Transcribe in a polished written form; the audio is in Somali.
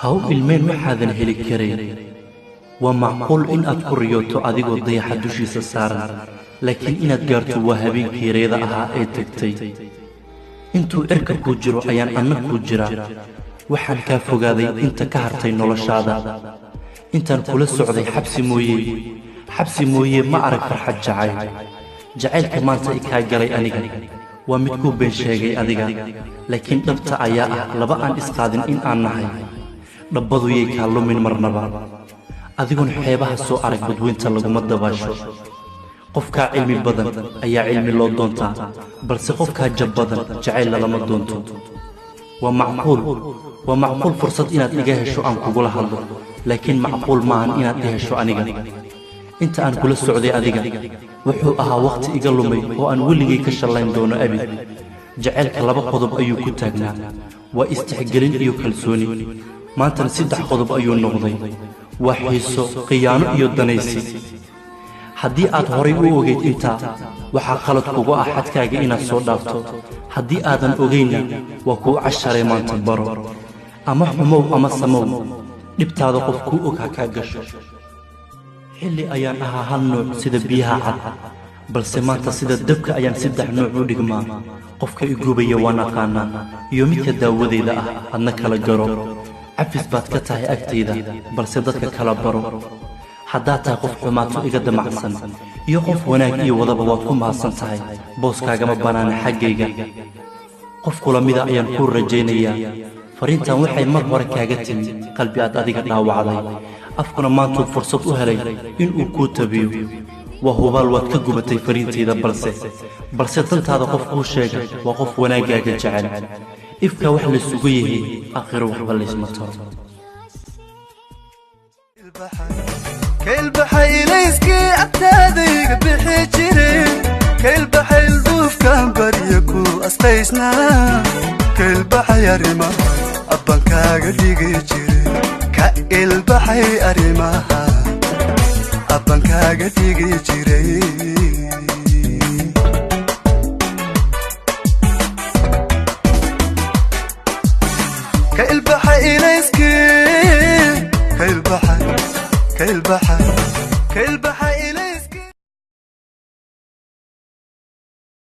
هاو ilmeen waxaadan heli karayn waa macquul in aad ku riyooto adigoo dayaxa dushiisa saaran laakiin inaad gaarto waa habeenkii reeda ahaa ee tagtay intuu cirka ku jiro ayaan anna ku jira waxaan kaa fogaaday inta ka hartay noloshaada intaan kula socday xabsi mooyee ma arag farxad jacaylka maanta i kaa galay aniga waa mid ku been sheegay adiga laakiin dhabta ayaa ah laba aan isqaadin in aan nahay dhabbadu yay kaa lumin marnaba adigoon xeebaha soo arag badweynta laguma dabaasho qofkaa cilmi badan ayaa cilmi loo doontaa balse qofkaa jab badan jacayl lama doonto waa macquul fursad inaad iga hesho aan kugula hadlo laakiin macquul maahan inaad i hesho aniga inta aan kula socday adiga wuxuu ahaa waqti iga lumay oo aan weligay ka shallayn doono abid jacaylka laba qodob ayuu ku taagnaa waa istixgelin iyo kalsooni maantana 3 qodob ayuu noqday waa xiiso qiyaano iyo danaysi haddii aad horay u ogeyd intaa waxaa qalad kugu ah xadkaaga inaad soo dhaafto haddii aadan ogayna waa kuu casharay maanta baro ama xumow ama samow dhibtaada qof kuu og ha kaa gasho xilli ayaan ahaa hal nooc sida biyaha cad balse maanta sida dabka ayaan 3 nooc u dhigmaa qofka i gubaya waan aqaanaa iyo midka daawadayda ah adna kala garo cafis baad ka tahay agtayda balse dadka kala baro haddaad tahay qof xumaato iga damacsan iyo qof wanaag iyo wadaba waad ku mahadsan tahay booskaagama bannaana xaggayga qof kula mida ayaan kuu rajaynayaa fariintan waxay mar hore kaaga timi qalbi aad adiga dhaawacday afkuna maantuu fursad u helay inuu kuu tabiyo waa hubaal waad ka gubatay fariintayda balse dantaada qof kuu sheega waa qof wanaaggaaga jecel ifka wax la sugu yahay aakhiro waxba laysma taro كالبحي ليسكي عتاديك بحجري كالبحي البوف كان بريكو أسقيسنا كالبحي أريما أبان كاقديك جري كالبحي أريما أبان كاقديك جري كالبحي ليسكي كالبحي